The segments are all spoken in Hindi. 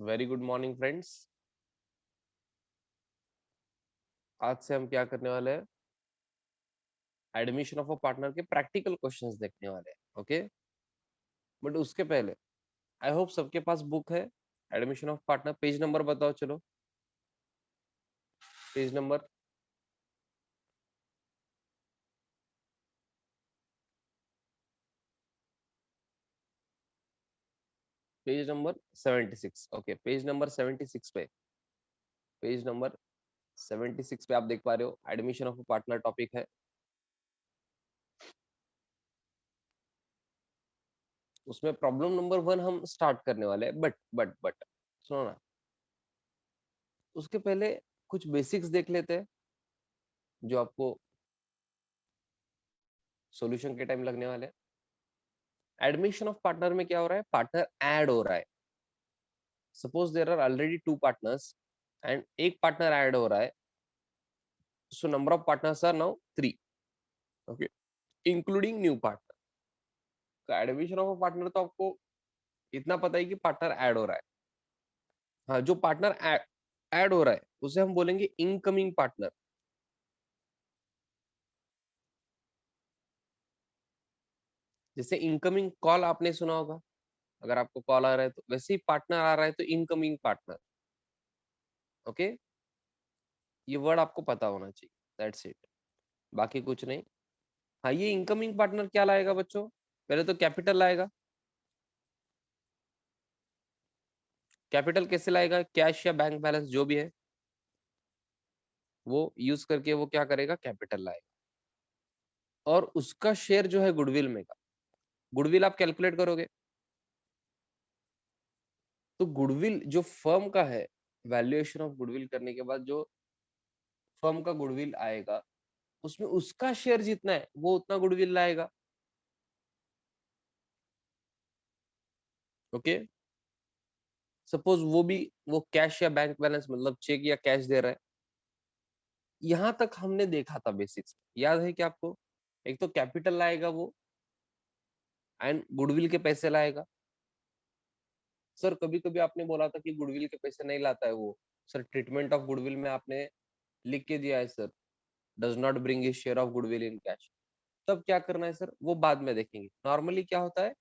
Very good morning friends. आज से हम क्या करने वाले हैं? एडमिशन ऑफ अ पार्टनर के प्रैक्टिकल क्वेश्चंस देखने वाले हैं। ओके, बट उसके पहले आई होप सबके पास बुक है। Admission of partner page number बताओ, चलो page number. Page number 76। Okay, page number 76 पे, पेज नंबर 76 पे आप देख पा रहे हो admission of a partner topic है। उसमें प्रॉब्लम नंबर 1 हम स्टार्ट करने वाले हैं, बट सुनो ना, उसके पहले कुछ बेसिक्स देख लेते हैं जो आपको सॉल्यूशन के टाइम लगने वाले हैं। एडमिशन ऑफ पार्टनर में क्या हो रहा है? पार्टनर ऐड हो रहा है। Suppose there are already 2 partners and एक पार्टनर ऐड हो रहा है, so number of partners are now 3। Okay, including new partner. तो एडमिशन ऑफ पार्टनर तो आपको इतना पता है कि पार्टनर ऐड हो रहा है। हाँ, जो पार्टनर ऐड हो रहा है उसे हम बोलेंगे इनकमिंग पार्टनर। जैसे इनकमिंग कॉल आपने सुना होगा, अगर आपको कॉल आ रहा है तो वैसे ही पार्टनर आ रहा है तो इनकमिंग पार्टनर। ओके, ये वर्ड आपको पता होना चाहिए, दैट्स इट, बाकी कुछ नहीं। हाँ, ये इनकमिंग पार्टनर क्या लाएगा बच्चों? पहले तो कैपिटल लाएगा। कैपिटल कैसे लाएगा? कैश या बैंक बैलेंस जो भी है वो यूज करके वो क्या करेगा? कैपिटल लाएगा। और उसका शेयर जो है गुडविल में का, गुडविल आप कैलकुलेट करोगे तो गुडविल जो फर्म का है, वैल्यूएशन ऑफ गुडविल करने के बाद जो फर्म का गुडविल आएगा उसमें उसका शेयर जितना है वो उतना गुडविल लाएगा। ओके, सपोज वो कैश या बैंक बैलेंस मतलब चेक या कैश दे रहा है। यहां तक हमने देखा था बेसिक्स, याद है क्या आपको? एक तो कैपिटल लाएगा वो एंड गुडविल के पैसे लाएगा। सर कभी कभी आपने बोला था कि गुडविल के पैसे नहीं लाता है वो। सर ट्रीटमेंट ऑफ गुडविल में आपने लिख के दिया है sir, does not bring his share of goodwill in cash. तब क्या करना है सर, वो बाद में देखेंगे। नॉर्मली क्या होता है,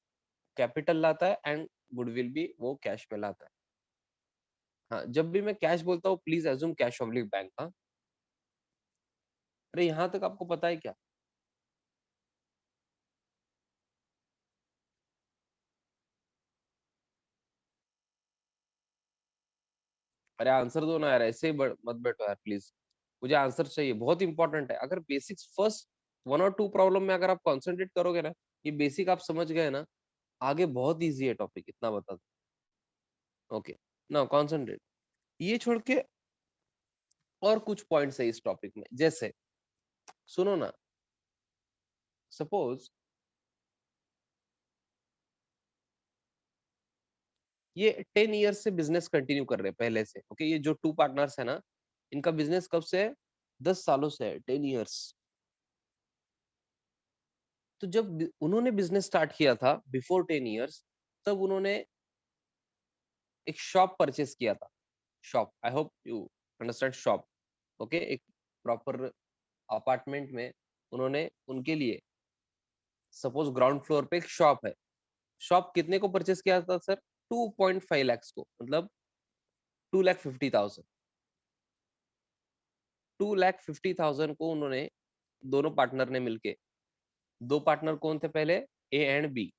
कैपिटल लाता है एंड गुडविल भी वो कैश में लाता है। हाँ, जब भी मैं कैश बोलता हूँ please assume cash oblique bank. हाँ, अरे यहाँ तक आपको पता है क्या? अरे आंसर दो ना यार, ऐसे ही मत बैठो यार प्लीज, मुझे आंसर चाहिए, बहुत इंपॉर्टेंट है। अगर बेसिक्स फर्स्ट 1 और 2 प्रॉब्लम में अगर आप कॉन्सेंट्रेट करोगे ना, ये बेसिक आप समझ गए ना, आगे बहुत इजी है टॉपिक, इतना बता दो। Okay, now concentrate. ये छोड़ के और कुछ पॉइंट्स है इस टॉपिक में, जैसे सुनो ना, सपोज ये 10 ईयर से बिजनेस कंटिन्यू कर रहे हैं पहले से। ओके, ये जो 2 पार्टनर्स है ना, इनका बिजनेस कब से है? 10 सालों से है, 10 ईयर्स। तो जब उन्होंने बिजनेस स्टार्ट किया था बिफोर 10 ईयर्स, तब उन्होंने एक शॉप परचेस किया था। Shop, I hope you understand shop. Okay, एक प्रॉपर अपार्टमेंट में उन्होंने उनके लिए, सपोज ग्राउंड फ्लोर पे एक शॉप है। शॉप कितने को परचेस किया था सर? 2.5 लाख को, मतलब 2,50,000। 2,50,000 को उन्होंने, दोनों पार्टनर ने मिलके, दो पार्टनर कौन थे पहले? A and B.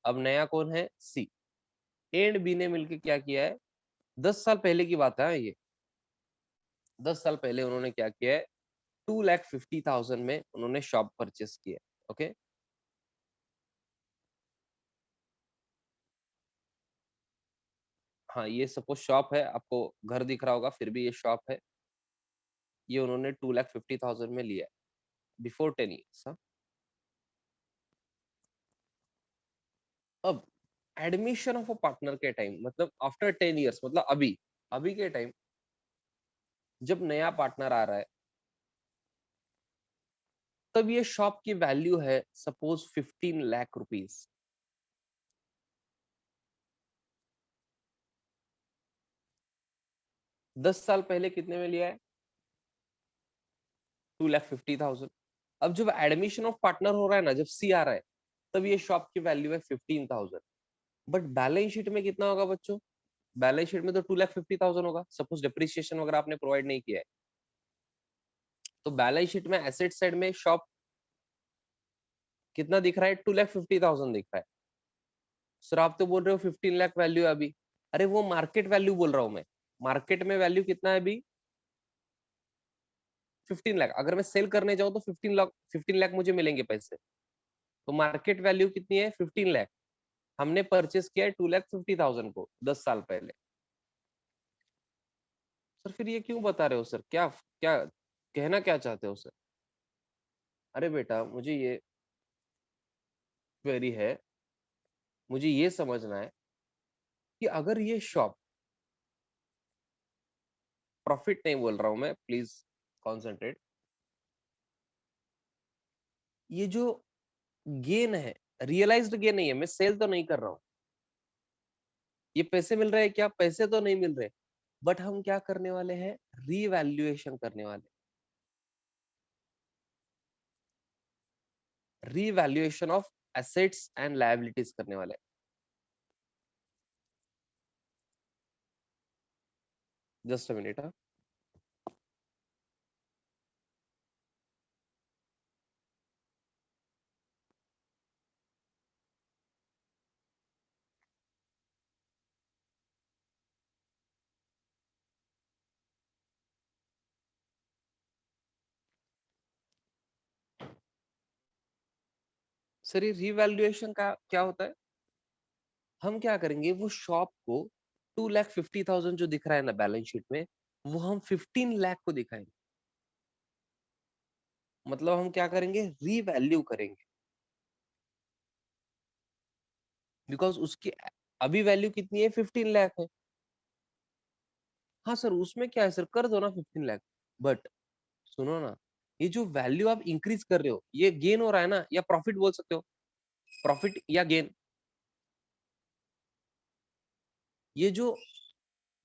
अब नया कौन है? सी। ए एंड बी ने मिलके क्या किया है? 10 साल पहले की बात है ये। 10 साल पहले उन्होंने क्या किया है? 2,50,000 में उन्होंने शॉप परचेस किया। ओके, हाँ, ये सपोज शॉप है, आपको घर दिख रहा होगा फिर भी ये शॉप है। ये उन्होंने 2,50,000 में लिया बिफोर 10 ईयर्स। अब एडमिशन ऑफ अ पार्टनर के टाइम, मतलब आफ्टर 10 ईयर्स, मतलब अभी, अभी के टाइम जब नया पार्टनर आ रहा है, तब ये शॉप की वैल्यू है सपोज 15 लाख रुपीज। 10 साल पहले कितने में लिया है? 2,50,000। अब जब एडमिशन ऑफ पार्टनर हो रहा है ना, जब सी आ रहा है, तब ये शॉप की वैल्यू है 15,000। बट बैलेंस शीट में कितना होगा बच्चों? बैलेंस शीट में तो 2,50,000 होगा, सपोज डिप्रिसिएशन वगैरह आपने प्रोवाइड नहीं किया है, तो बैलेंस शीट में एसेट साइड में शॉप कितना दिख रहा है? 2,50,000 दिख रहा है। सर आप तो बोल रहे हो 15 लाख वैल्यू है अभी। अरे वो मार्केट वैल्यू बोल रहा हूँ मैं। मार्केट में वैल्यू कितना है अभी? 15 लाख। अगर मैं सेल करने जाऊं तो 15 लाख मुझे मिलेंगे पैसे। तो मार्केट वैल्यू कितनी है? 15 लाख। हमने परचेस किया है 2,50,000 को 10 साल पहले। सर फिर ये क्यों बता रहे हो सर? क्या क्या कहना क्या चाहते हो सर? अरे बेटा मुझे ये क्वेरी है, मुझे ये समझना है कि अगर ये शॉप, प्रॉफिट नहीं बोल रहा हूं मैं, प्लीज कॉन्सेंट्रेट, ये जो गेन है, रियलाइज्ड गेन नहीं है, मैं सेल तो नहीं कर रहा हूं, ये पैसे मिल रहे हैं क्या? पैसे तो नहीं मिल रहे, बट हम क्या करने वाले हैं? रीवैल्यूएशन करने वाले, revaluation of assets and liabilities करने वाले। Just a minute. सर ये रीवैल्यूएशन का क्या होता है? हम क्या करेंगे, वो शॉप को 2,50,000 जो दिख रहा है ना बैलेंस शीट में, वो हम 15 लाख को दिखाएंगे। मतलब हम क्या करेंगे? रीवैल्यू करेंगे, बिकॉज उसकी अभी वैल्यू कितनी है? 15 लाख है। हाँ सर उसमें क्या है सर, कर दो ना 15 लाख। बट सुनो ना, ये जो वैल्यू आप इंक्रीज कर रहे हो, ये गेन हो रहा है ना, या प्रॉफिट बोल सकते हो, प्रॉफिट या गेन। ये जो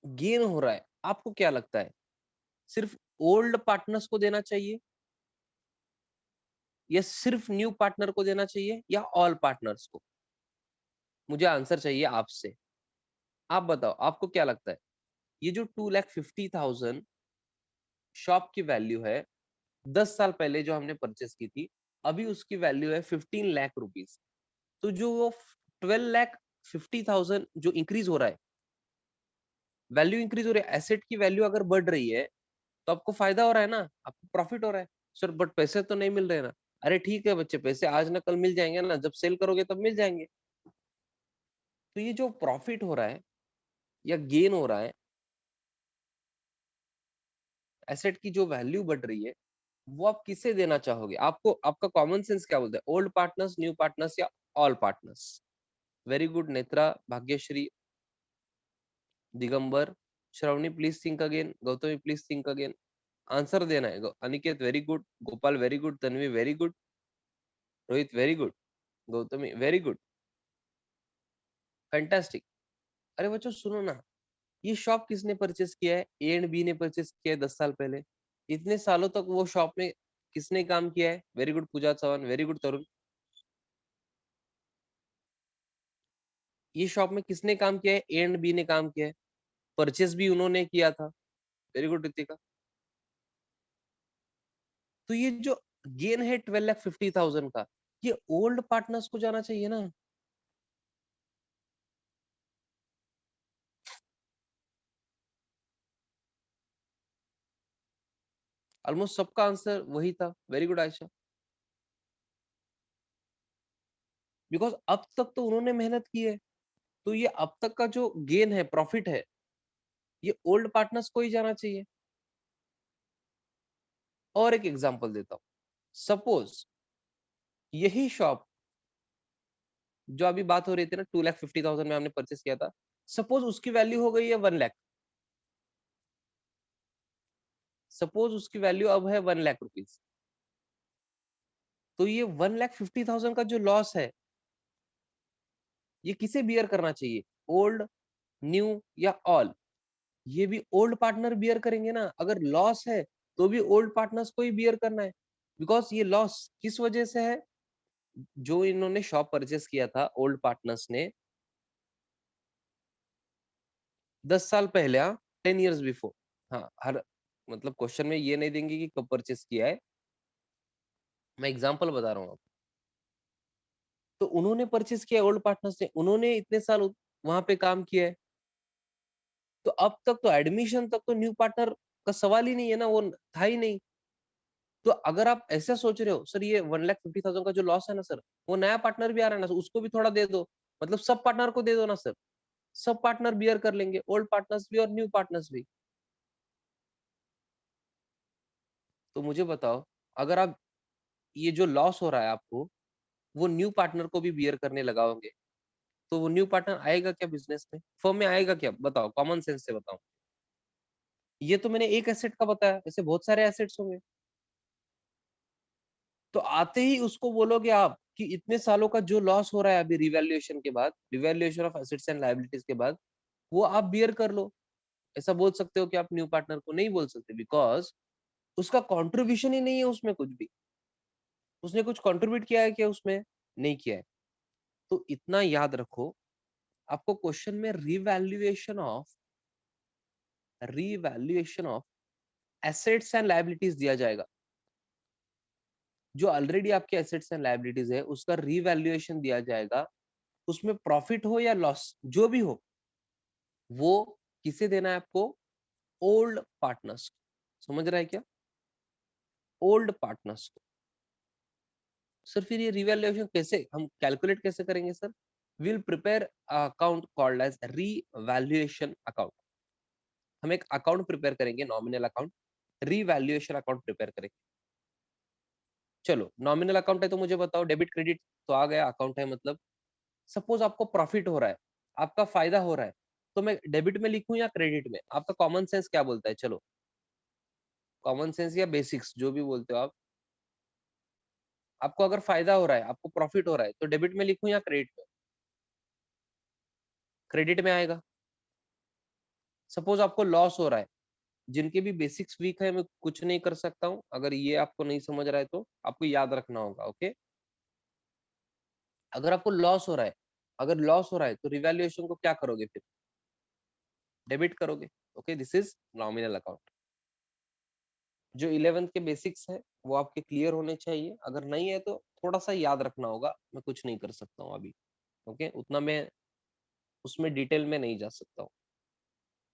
गेन हो रहा है, आपको क्या लगता है सिर्फ ओल्ड पार्टनर्स को देना चाहिए, या सिर्फ न्यू पार्टनर को देना चाहिए, या ऑल पार्टनर्स को? मुझे आंसर चाहिए आपसे। आप बताओ आपको क्या लगता है? ये जो 2,50,000 शॉप की वैल्यू है 10 साल पहले जो हमने परचेस की थी, अभी उसकी वैल्यू है 15 लाख रुपीज। तो जो वो 12,50,000 जो इंक्रीज हो रहा है, वैल्यू इंक्रीज हो रही है, एसेट की वैल्यू अगर बढ़ रही है, तो आपको फायदा हो रहा है ना, आपको प्रॉफिट हो रहा है। सर बट पैसे तो नहीं मिल रहे ना। अरे ठीक है बच्चे, पैसे आज ना कल मिल जाएंगे ना, जब सेल करोगे तब मिल जाएंगे। तो ये जो प्रॉफिट हो रहा है या गेन हो रहा है, एसेट की जो वैल्यू बढ़ रही है, वो आप किसे देना चाहोगे? आपको आपका कॉमन सेंस क्या बोलता है? ओल्ड पार्टनर्स, न्यू पार्टनर्स, या all partners? Very good Netra, Bhagyashree, Digambar, Shravani please think again, Gautami please think again. Answer देना है। Aniket very good, Gopal very good, Tanvi very good, Rohit very good, Gautami very good, fantastic. अरे बच्चों सुनो ना, ये शॉप किसने परचेस किया है? ए एंड बी ने परचेस किया है 10 साल पहले। इतने सालों तक वो शॉप में किसने काम किया है? वेरी गुड पूजा चौहान, वेरी गुड तरुण। ये शॉप में किसने काम किया है? ए एंड बी ने काम किया है, परचेस भी उन्होंने किया था। Very good Ritika. तो ये जो गेन है 12,50,000 का, ये ओल्ड पार्टनर्स को जाना चाहिए ना। ऑलमोस्ट सबका आंसर वही था। Very good Ayesha. बिकॉज अब तक तो उन्होंने मेहनत की है, तो ये अब तक का जो गेन है, प्रॉफिट है, ये ओल्ड पार्टनर्स को ही जाना चाहिए। और एक एग्जांपल देता हूं। सपोज यही शॉप जो अभी बात हो रही थी ना, 2,50,000 में हमने परचेस किया था, सपोज उसकी वैल्यू हो गई है 1 लाख। सपोज उसकी वैल्यू अब है 1 लाख रुपीज। तो ये 1,50,000 का जो लॉस है, ये किसे बियर करना चाहिए? ओल्ड, न्यू, या ऑल? ये भी ओल्ड पार्टनर बियर करेंगे ना। अगर लॉस है तो भी ओल्ड पार्टनर्स को ही बियर करना है, बिकॉज ये लॉस किस वजह से है? जो इन्होंने शॉप परचेस किया था ओल्ड पार्टनर्स ने 10 साल पहले, हाँ, 10 इयर्स बिफोर। हाँ, हर मतलब क्वेश्चन में ये नहीं देंगे कि कब परचेस किया है, मैं एग्जांपल बता रहा हूँ आपको। तो उन्होंने परचेस किया ओल्ड पार्टनर्स ने, उन्होंने इतने साल वहां पे काम किया है, तो अब तक तो एडमिशन तक तो न्यू पार्टनर का सवाल ही नहीं है ना, वो था ही नहीं। तो अगर आप ऐसा सोच रहे हो सर ये 1,50,000 का जो लॉस है ना सर, वो नया पार्टनर भी आ रहा है ना, उसको भी थोड़ा दे दो, मतलब सब पार्टनर को दे दो ना सर, सब पार्टनर बियर कर लेंगे, ओल्ड पार्टनर्स भी और न्यू पार्टनर्स भी। तो मुझे बताओ, अगर आप ये जो लॉस हो रहा है आपको, वो न्यू पार्टनर को भी बियर करने लगाओगे, तो वो न्यू पार्टनर आएगा क्या बिजनेस में, फर्म में आएगा क्या? बताओ, कॉमन सेंस से बताओ। ये तो मैंने एक एसेट का बताया, ऐसे बहुत सारे एसेट्स होंगे। तो आते ही उसको बोलोगे आप कि इतने सालों का जो लॉस हो रहा है अभी रिवैल्यूएशन के बाद, revaluation of assets and liabilities के बाद, वो आप बियर कर लो। ऐसा बोल सकते हो कि आप न्यू पार्टनर को? नहीं बोल सकते, बिकॉज उसका कंट्रीब्यूशन ही नहीं है उसमें कुछ भी। उसने कुछ कंट्रीब्यूट किया है क्या उसमें? नहीं किया है। तो इतना याद रखो, आपको क्वेश्चन में revaluation of assets and liabilities दिया जाएगा। जो ऑलरेडी आपके एसेट्स एंड लायबिलिटीज है उसका रिवैल्यूएशन दिया जाएगा। उसमें प्रॉफिट हो या लॉस जो भी हो, वो किसे देना है आपको? Old partners. समझ रहा है क्या? ओल्ड पार्टनर्स को। सर फिर ये रिवैल्यूएशन कैसे हम कैलकुलेट कैसे करेंगे sir? Will prepare account called as revaluation account. हम एक अकाउंट प्रिपेयर करेंगे, nominal account, revaluation account prepare करेंगे। चलो, नॉमिनल अकाउंट है तो मुझे बताओ, डेबिट क्रेडिट तो आ गया, अकाउंट है मतलब। सपोज आपको प्रॉफिट हो रहा है, आपका फायदा हो रहा है, तो मैं डेबिट में लिखूं या क्रेडिट में? आपका कॉमन सेंस क्या बोलता है? चलो, कॉमन सेंस या बेसिक्स जो भी बोलते हो आप। आपको अगर फायदा हो रहा है, आपको प्रॉफिट हो रहा है, तो डेबिट में लिखूं या क्रेडिट में? क्रेडिट में आएगा। सपोज आपको लॉस हो रहा है, जिनके भी बेसिक्स वीक है मैं कुछ नहीं कर सकता हूँ, अगर ये आपको नहीं समझ रहा है तो आपको याद रखना होगा, ओके। अगर आपको लॉस हो रहा है, अगर लॉस हो रहा है तो रिवैल्यूएशन को क्या करोगे फिर? डेबिट करोगे। Okay, this is nominal account. जो 11th के बेसिक्स है वो आपके क्लियर होने चाहिए, अगर नहीं है तो थोड़ा सा याद रखना होगा, मैं कुछ नहीं कर सकता हूँ अभी। ओके, उतना मैं उसमें डिटेल में नहीं जा सकता हूँ।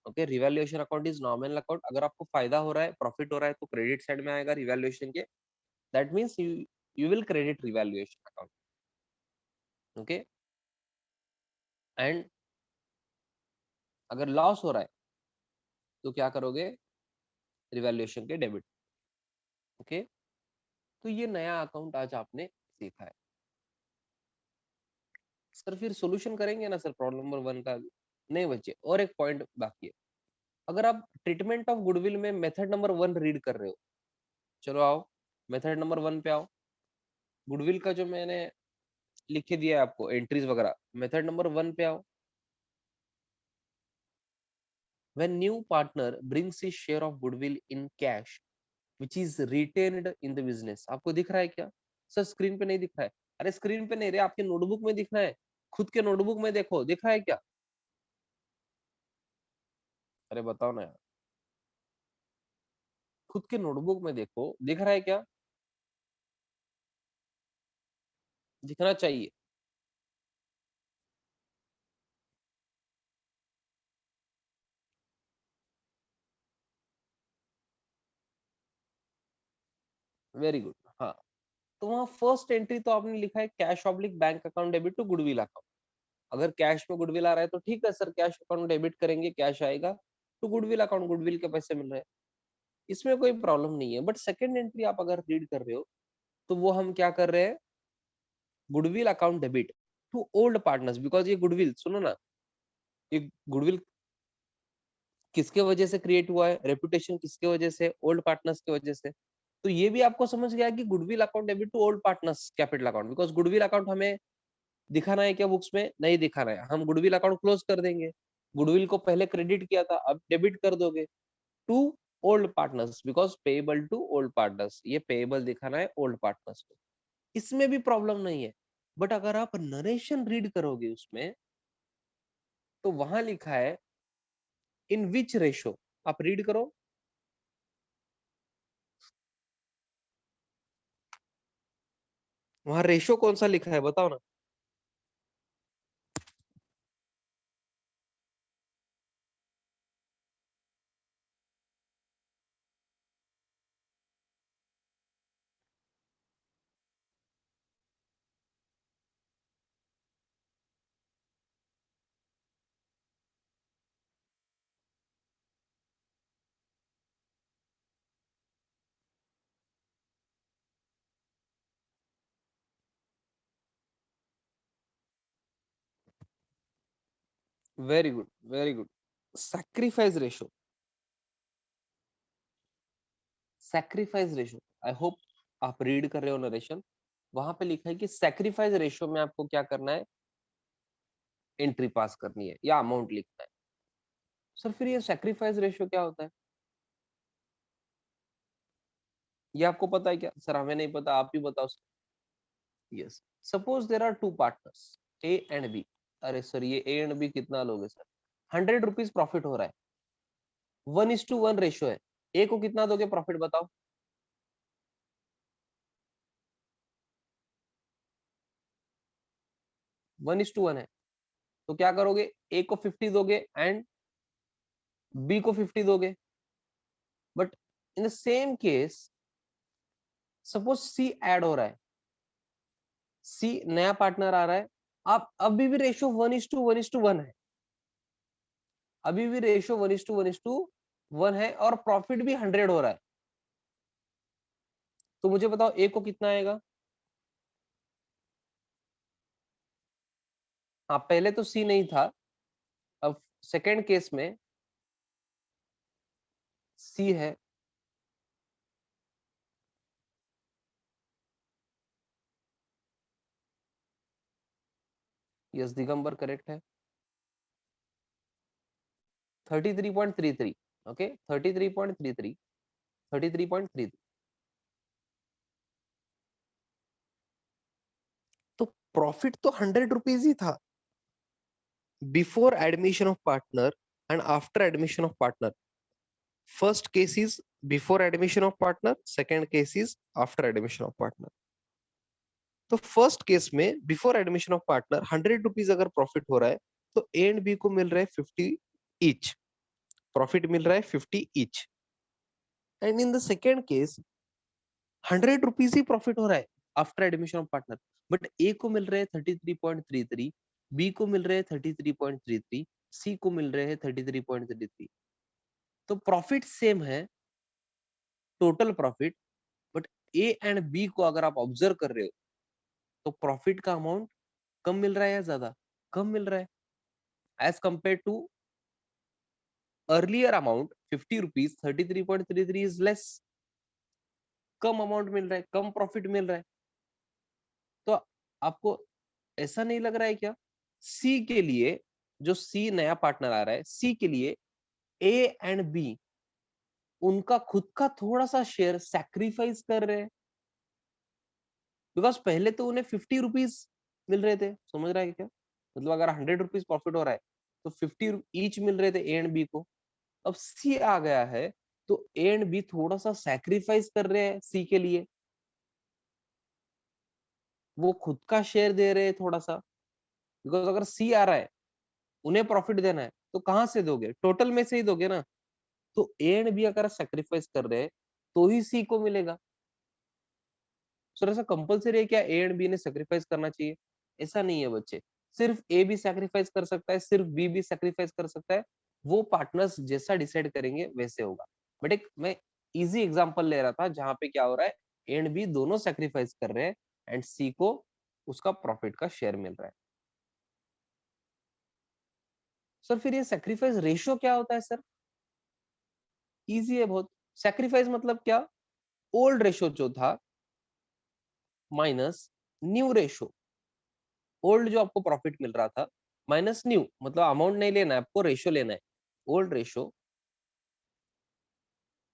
Okay, revaluation account is nominal account. अगर आपको फायदा हो रहा है, प्रॉफिट हो रहा है, तो क्रेडिट साइड में आएगा रिवैल्यूएशन के। That means you will credit revaluation account. Okay, and अगर लॉस हो रहा है तो क्या करोगे? रिवैल्यूएशन के डेबिट। ओके, तो ये नया अकाउंट आज आपने सीखा है। सर फिर सॉल्यूशन करेंगे ना सर प्रॉब्लम नंबर 1 का? नहीं बच्चे, और एक पॉइंट बाकी है। अगर आप ट्रीटमेंट ऑफ गुडविल में मेथड नंबर 1 रीड कर रहे हो, चलो आओ मेथड नंबर 1 पे आओ। गुडविल का जो मैंने लिख के दिया है आपको एंट्रीज वगैरह, मेथड नंबर 1 पे आओ। When new partner brings his share of goodwill in cash which is retained in the business, आपको दिख रहा है क्या? सर स्क्रीन पे नहीं दिख रहा है। अरे स्क्रीन पे नहीं रे, आपके नोटबुक में दिख रहा है। खुद के नोटबुक में देखो, दिख रहा है क्या? अरे बताओ ना यार, खुद के नोटबुक में देखो, दिख रहा है क्या? दिखना चाहिए। Very good. हाँ, तो वहाँ फर्स्ट एंट्री तो आपने लिखा है cash oblique bank account debit to goodwill account. अगर कैश में गुडविल आ रहा है तो ठीक है सर, कैश अकाउंट डेबिट करेंगे, कैश आएगा तो गुडविल अकाउंट, गुडविल के पैसे मिल रहे हैं, इसमें कोई प्रॉब्लम नहीं है। बट सेकंड एंट्री आप अगर रीड कर रहे हो, तो वो हम क्या कर रहे हैं? Goodwill account debit to old partners, because ये गुडविल, सुनो ना, ये गुडविल किसके वजह से क्रिएट हुआ है? रेपुटेशन किसके वजह से? ओल्ड पार्टनर्स की वजह से। तो ये भी आपको समझ गया कि goodwill account debit to old partners capital account, because goodwill account हमें दिखाना है क्या बुक्स में? नहीं दिखाना है, हम गुडविल अकाउंट क्लोज कर देंगे। गुडविल को पहले क्रेडिट किया था, अब डेबिट कर दोगे to old partners because payable to old partners, ये पेएबल दिखाना है ओल्ड पार्टनर्स को, इसमें भी प्रॉब्लम नहीं है। बट अगर आप नरेशन रीड करोगे उसमें, तो वहां लिखा है इन विच रेशो, आप रीड करो। वहां रेशो कौन सा लिखा है बताओ ना। Very good, very good. Sacrifice ratio, sacrifice ratio, I hope आप रीड कर रहे हो नरेशन। वहां पे लिखा है कि सैक्रिफाइस रेशो में आपको क्या करना है, एंट्री पास करनी है या अमाउंट लिखना है। सर फिर ये सैक्रिफाइस रेशो क्या होता है, ये आपको पता है क्या? सर हमें नहीं पता, आप ही बताओ sir. Yes, suppose there are two partners A and B. अरे सर ये ए एंड बी कितना लोगे सर, 100 रुपीज प्रॉफिट हो रहा है, 1:1 रेशियो है, ए को कितना दोगे प्रॉफिट बताओ। 1:1 है, तो क्या करोगे, ए को 50 दोगे एंड बी को 50 दोगे। But in the same case suppose C add हो रहा है, सी नया पार्टनर आ रहा है, आप अभी भी रेशियो 1:1 है, अभी भी रेशियो 1:1 है और प्रॉफिट भी 100 हो रहा है। तो मुझे बताओ ए को कितना आएगा। हाँ पहले तो सी नहीं था, अब सेकेंड केस में सी है। यस दिगंबर करेक्ट है, 33.33। ओके 33.33, 33.33। तो प्रॉफिट तो 100 रुपीज ही था before admission of partner and after admission of partner. First case is before admission of partner, second case is after admission of partner. तो फर्स्ट केस में before admission of partner 100 rupees अगर प्रॉफिट हो रहा है, तो ए एंड बी को मिल रहा है 50 ईच, प्रॉफिट मिल रहा है 50 each. And in the second case 100 rupees ही प्रॉफिट हो रहा है after admission of partner, but A को मिल रहे हैं 33.33, बी को मिल रहे हैं 33.33, सी को मिल रहे हैं 33.33। तो प्रॉफिट सेम है, total profit, but A and B को अगर आप ऑब्जर्व कर रहे हो, तो प्रॉफिट का अमाउंट कम मिल रहा है या ज्यादा, कम मिल रहा है as compared to earlier amount 50 rupees, 33.33 is less, कम अमाउंट मिल रहा है, कम प्रॉफिट मिल रहा है। तो आपको ऐसा नहीं लग रहा है क्या, सी के लिए, जो सी नया पार्टनर आ रहा है, सी के लिए ए एंड बी उनका खुद का थोड़ा सा शेयर सैक्रिफाइस कर रहे हैं, बिकॉज पहले तो उन्हें 50 रुपीज मिल रहे थे, समझ रहा है क्या, मतलब अगर 100 रुपीज प्रॉफिट हो रहा है तो 50 ईच मिल रहे थे ए एंड बी को। अब सी आ गया है, तो ए एंड बी थोड़ा सा सैक्रिफाइस कर रहे हैं सी के लिए, वो खुद का शेयर दे रहे हैं थोड़ा सा, बिकॉज अगर सी आ रहा है, उन्हें प्रॉफिट देना है, तो कहां से दोगे, टोटल में से ही दोगे ना। तो ए एंड बी अगर सेक्रीफाइस कर रहे हैं, तो ही सी को मिलेगा। सर ऐसा कंपलसरी है क्या ए एंड बी ने सेक्रीफाइस करना चाहिए? ऐसा नहीं है बच्चे, सिर्फ ए भी सेक्रीफाइस कर सकता है, सिर्फ बी भी सेक्रीफाइस कर सकता है, वो पार्टनर्स जैसा डिसाइड करेंगे वैसे होगा। बट एक मैं इजी एग्जांपल ले रहा था जहां पे क्या हो रहा है, ए एंड बी दोनों सेक्रीफाइस कर रहे हैं एंड सी को उसका प्रॉफिट का शेयर मिल रहा है। सर फिर ये सेक्रीफाइस रेशियो क्या होता है सर? इजी है बहुत। सेक्रीफाइस मतलब क्या, ओल्ड रेशो जो था माइनस न्यू रेशो, ओल्ड जो आपको प्रॉफिट मिल रहा था माइनस न्यू, मतलब अमाउंट नहीं लेना है आपको, रेशो लेना है। Old ratio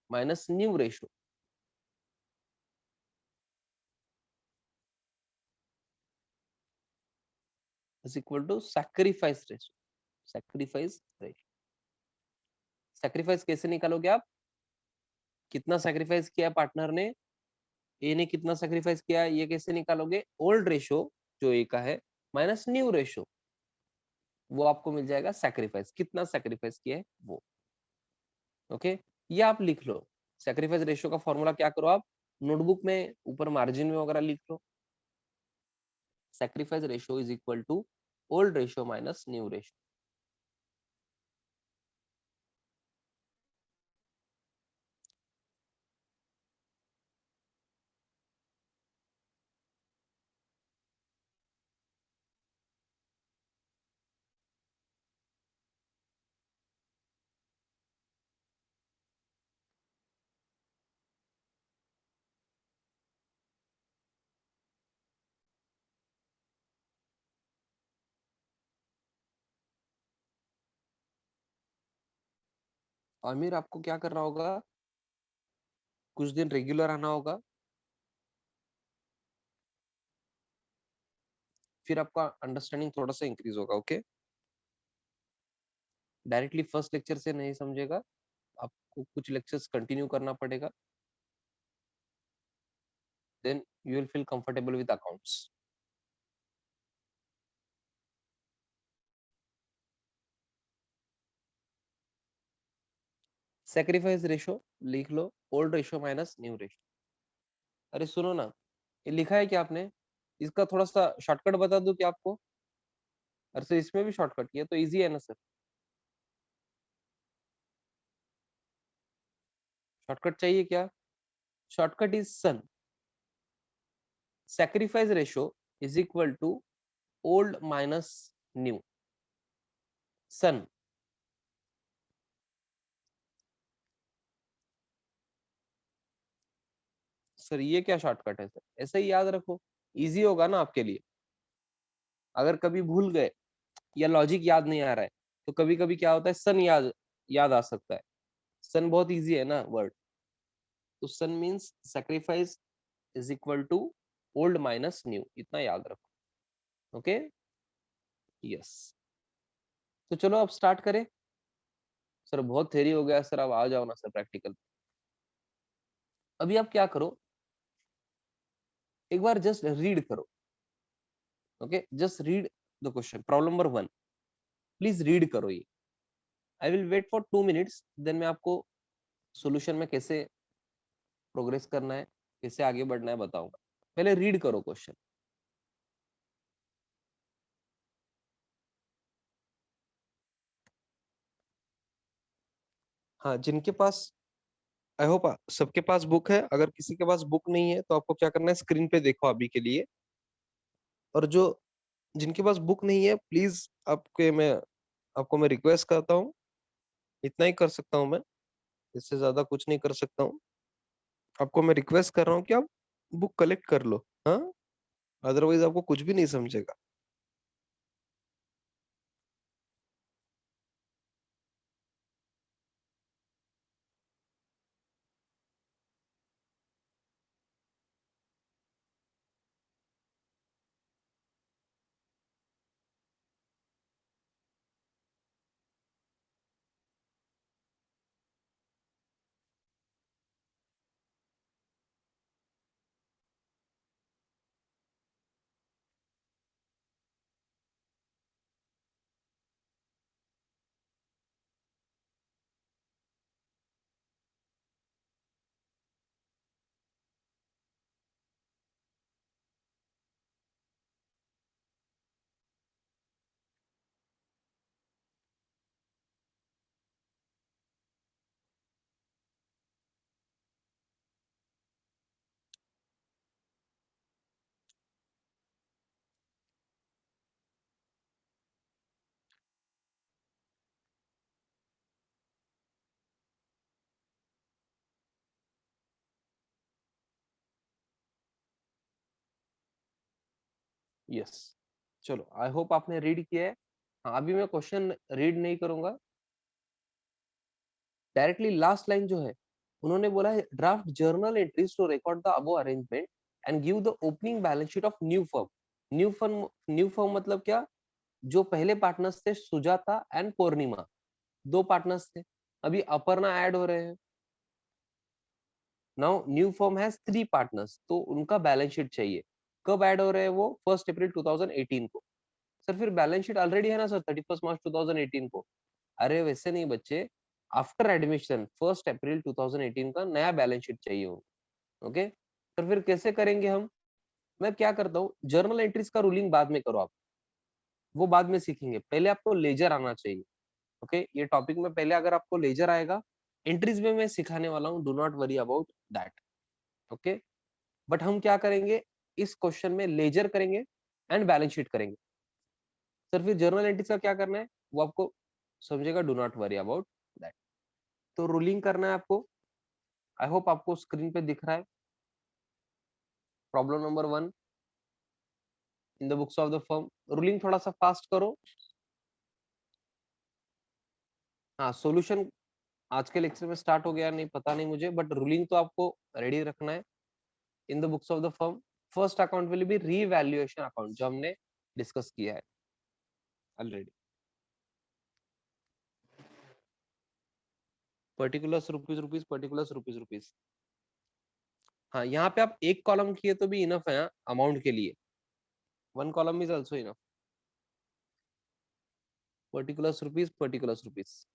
minus new ratio is equal to sacrifice ratio. Sacrifice ratio, sacrifice कैसे निकालोगे आप? कितना सैक्रिफाइस किया पार्टनर ने, ए ने कितना सैक्रिफाइस किया, ये कैसे निकालोगे? ओल्ड रेशो जो ए का है माइनस न्यू रेशो, वो आपको मिल जाएगा सैक्रिफाइस, कितना सैक्रिफाइस किया है वो। ओके, ये आप लिख लो। सैक्रिफाइस रेशो का फॉर्मूला क्या करो आप, नोटबुक में ऊपर मार्जिन में वगैरह लिख लो। Sacrifice ratio is equal to old ratio minus new ratio. Aamir, आपको क्या करना होगा, कुछ दिन रेगुलर आना होगा, फिर आपका अंडरस्टैंडिंग थोड़ा सा इंक्रीज होगा। ओके, डायरेक्टली फर्स्ट लेक्चर से नहीं समझेगा, आपको कुछ लेक्चर्स कंटिन्यू करना पड़ेगा, then you will feel comfortable with accounts. Sacrifice ratio लिख लो, old ratio minus new ratio. अरे सुनो ना, ये लिखा है क्या आपने? इसका थोड़ा सा शॉर्टकट बता दूं क्या आपको? अरे सर, इसमें भी शॉर्टकट किया तो इजी है ना सर। शॉर्टकट चाहिए क्या? Shortcut is sun. Sacrifice ratio is equal to old minus new, sun. Sir ये क्या शॉर्टकट है सर, ऐसे ही याद रखो, इजी होगा ना आपके लिए। अगर कभी भूल गए या लॉजिक याद नहीं आ रहा है, तो कभी कभी क्या होता है, सन याद याद आ सकता है। सन बहुत इजी है ना वर्ड। तो son means sacrifice is equal to old minus new, इतना याद रखो। Okay, yes. तो चलो अब स्टार्ट करें। सर बहुत थेरी हो गया सर, अब आ जाओ ना सर प्रैक्टिकल। अभी आप क्या करो, एक बार जस्ट रीड करो। Okay, just read the question, problem number 1, please read करो ये। I will wait for 2 minutes, then मैं आपको सोल्यूशन में कैसे प्रोग्रेस करना है, कैसे आगे बढ़ना है बताऊंगा। पहले रीड करो क्वेश्चन। हाँ, जिनके पास, आई होप सबके पास बुक है, अगर किसी के पास बुक नहीं है तो आपको क्या करना है, स्क्रीन पे देखो अभी के लिए। और जो जिनके पास बुक नहीं है, प्लीज आपको मैं रिक्वेस्ट करता हूँ, इतना ही कर सकता हूँ मैं, इससे ज्यादा कुछ नहीं कर सकता हूँ। आपको मैं रिक्वेस्ट कर रहा हूँ कि आप बुक कलेक्ट कर लो, हाँ, अदरवाइज आपको कुछ भी नहीं समझेगा। यस, चलो, आई होप आपने रीड किया है। हाँ, अभी मैं क्वेश्चन रीड नहीं करूंगा, डायरेक्टली लास्ट लाइन जो है, उन्होंने बोला है draft journal entries to record the above arrangement and give the opening balance sheet of new firm. New firm मतलब क्या? जो पहले पार्टनर्स थे सुजाता एंड पूर्णिमा, दो पार्टनर्स थे, अभी अपर्णा ऐड हो रहे हैं। Now new firm has 3 partners, तो उनका बैलेंस शीट चाहिए। कब ऐड हो रहे हैं वो? 1 अप्रैल 2018 को। सर फिर बैलेंस शीट ऑलरेडी है ना सर 31 मार्च 2018 को। अरे वैसे नहीं बच्चे, आफ्टर एडमिशन 1 अप्रैल 2018 का नया बैलेंस शीट चाहिए हो। ओके, तो फिर कैसे करेंगे हम? मैं क्या करता हूँ, जर्नल एंट्रीज का रूलिंग बाद में करो आप, वो बाद में सीखेंगे, पहले आपको लेजर आना चाहिए। ओके, ये टॉपिक में पहले अगर आपको लेजर आएगा, एंट्रीज में मैं सिखाने वाला हूँ, do not worry about that. Okay, but हम क्या करेंगे इस क्वेश्चन में, लेजर करेंगे एंड बैलेंस शीट करेंगे। सर फिर जर्नल एंट्रीज का क्या करना है वो आपको समझेगा, do not worry about that. तो रूलिंग करना है आपको, आई होप आपको स्क्रीन पे दिख रहा है। Problem number 1 in the books of the firm, ruling थोड़ा सा फास्ट करो। हाँ, सॉल्यूशन आज के लेक्चर में स्टार्ट हो गया नहीं पता नहीं मुझे, बट रूलिंग तो आपको रेडी रखना है। In the books of the firm, first account will be revaluation account, जो हमने डिस्कस किया है already. Particulars rupees rupees, particulars rupees rupees. हाँ, यहाँ पे आप एक कॉलम किए तो भी इनफ है अमाउंट के लिए, 1 column is also enough. Particulars rupees, particulars rupees,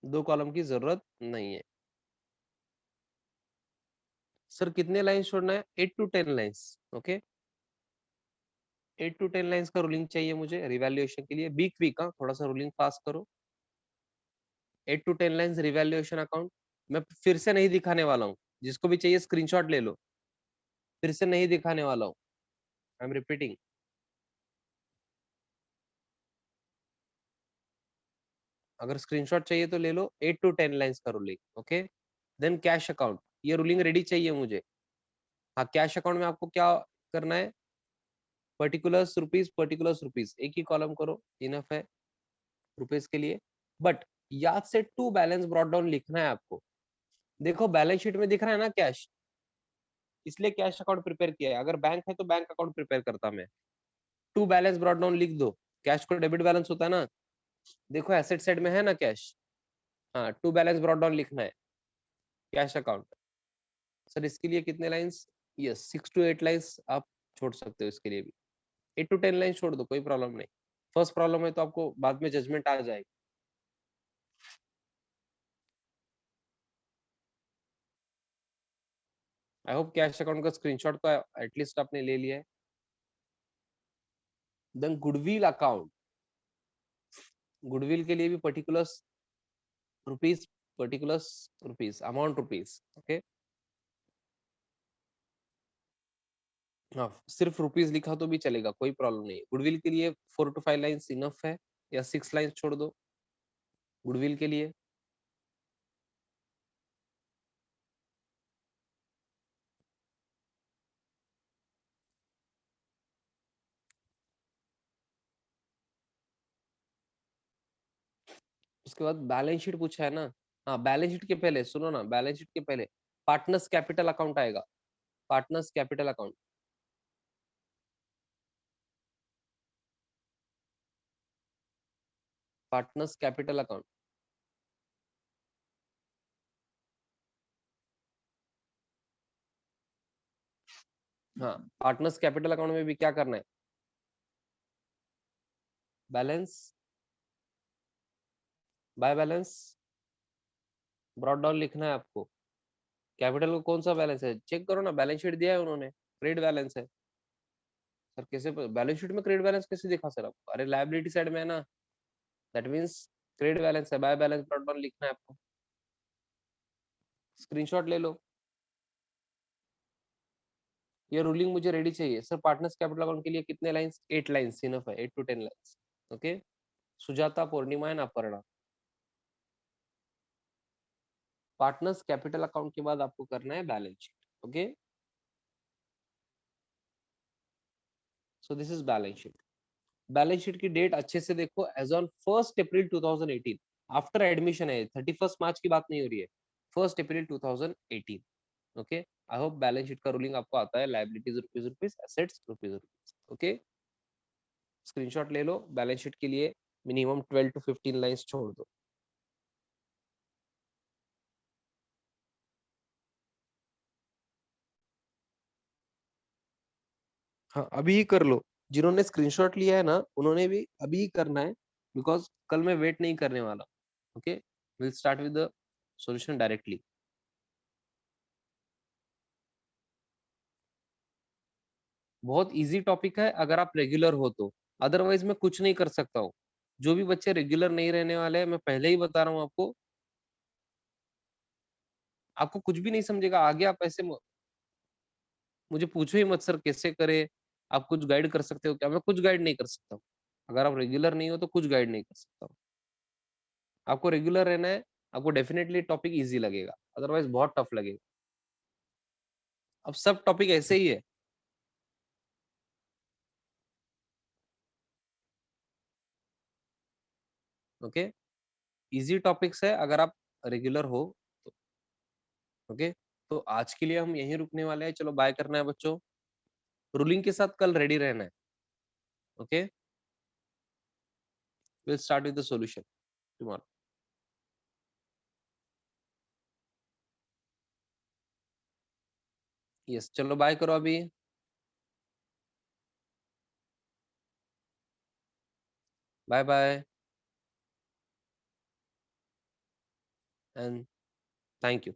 2 column की जरूरत नहीं है। सर कितने लाइंस छोड़ना है? 8 to 10 lines. Okay, 8 to 10 lines का रूलिंग चाहिए मुझे रिवैल्यूएशन के लिए। बी क्विक, थोड़ा सा रूलिंग पास करो। 8 to 10 लाइंस रिवैल्यूएशन अकाउंट। मैं फिर से नहीं दिखाने वाला हूँ, जिसको भी चाहिए स्क्रीनशॉट ले लो, फिर से नहीं दिखाने वाला हूँ, आई एम रिपीटिंग। अगर स्क्रीनशॉट चाहिए तो ले लो, 8 to 10 लाइंस का ruling. Okay, then cash account, ये रूलिंग रेडी चाहिए मुझे। हाँ, कैश अकाउंट में आपको क्या करना है? पर्टिकुलर्स रुपीज, एक ही कॉलम करो, इनफ है रुपीज के लिए। बट याद से टू बैलेंस ब्रॉट डाउन लिखना है आपको। देखो बैलेंस शीट में दिख रहा है ना कैश, इसलिए कैश अकाउंट प्रिपेयर किया है। अगर बैंक है तो बैंक अकाउंट प्रिपेयर करता मैं। टू बैलेंस ब्रॉट डाउन लिख दो, कैश को डेबिट बैलेंस होता है ना, देखो एसेट साइड में है ना कैश। हाँ, टू बैलेंस ब्रॉट डाउन लिखना है, कैश अकाउंट। सर इसके लिए कितने लाइंस? यस, 6 to 8 लाइंस आप छोड़ सकते हो इसके लिए भी। 8 to 10 लाइंस छोड़ दो, कोई प्रॉब्लम नहीं। फर्स्ट प्रॉब्लम है तो आपको बाद में जजमेंट आ जाएगी। आई होप कैश अकाउंट का स्क्रीनशॉट तो एटलीस्ट आपने ले लिया है। देन गुडविल अकाउंट, गुडविल के लिए भी particulars rupees, particulars rupees, amount rupees. Okay, हाँ सिर्फ रुपीज लिखा तो भी चलेगा, कोई प्रॉब्लम नहीं। गुडविल के लिए 4 to 5 लाइंस इनफ है, या 6 लाइंस छोड़ दो गुडविल के लिए। उसके बाद बैलेंस शीट पूछा है ना। हाँ, बैलेंस शीट के पहले सुनो ना, बैलेंस शीट के पहले पार्टनर्स कैपिटल अकाउंट आएगा, partners capital account. Partners capital account, हाँ पार्टनर्स कैपिटल अकाउंट में भी क्या करना है? Balance by balance brought down लिखना है आपको। कैपिटल को कौन सा बैलेंस है चेक करो ना, बैलेंस शीट दिया है उन्होंने, क्रेडिट बैलेंस है। सर कैसे बैलेंस शीट में क्रेडिट बैलेंस कैसे दिखा सर आपको? अरे लायबिलिटी साइड में है ना, दैट मींस क्रेडिट बैलेंस है, बाय बैलेंस ब्रॉट डाउन लिखना है आपको। स्क्रीनशॉट ले लो। ये रूलिंग मुझे रेडी चाहिए सर। पार्टनर्स कैपिटल अकाउंट के लिए कितने लाइंस? 8 लाइंस इनफ है, 8 to 10 lines. Okay, Sujata, Purnima and Aparna. Partners capital account के बाद आपको करना है balance sheet. Okay, so this is balance sheet. Balance sheet की डेट अच्छे से देखो, as on 1 April 2018, after admission है, 31 मार्च की बात नहीं हो रही है, 1 April 2018। Okay, I hope balance sheet का रूलिंग आपको आता है, liabilities rupees, assets rupees. Okay, screenshot ले लो, बैलेंस शीट के लिए मिनिमम 12 to 15 लाइंस छोड़ दो। हाँ, अभी ही कर लो, जिन्होंने स्क्रीनशॉट लिया है ना, उन्होंने भी अभी ही करना है, बिकॉज कल मैं वेट नहीं करने वाला। Okay, will start with the solution directly. बहुत इजी टॉपिक है अगर आप रेगुलर हो तो, अदरवाइज मैं कुछ नहीं कर सकता हूँ। जो भी बच्चे रेगुलर नहीं रहने वाले हैं, मैं पहले ही बता रहा हूँ आपको, आपको कुछ भी नहीं समझेगा आगे। आप ऐसे मुझे पूछो ही मत सर कैसे करे, आप कुछ गाइड कर सकते हो क्या? मैं कुछ गाइड नहीं कर सकता हूँ। अगर आप रेगुलर नहीं हो तो कुछ गाइड नहीं कर सकता हूँ। आपको रेगुलर रहना है, आपको डेफिनेटली टॉपिक इजी लगेगा, अदरवाइज बहुत टफ लगेगा। अब सब टॉपिक ऐसे ही है। ओके, इजी टॉपिक्स है अगर आप रेगुलर हो तो। ओके, तो आज के लिए हम यहीं रुकने वाले हैं, चलो बाय करना है बच्चों। रूलिंग के साथ कल रेडी रहना है। Okay, will start with the solution tomorrow. Yes, चलो बाय करो अभी। Bye bye and thank you.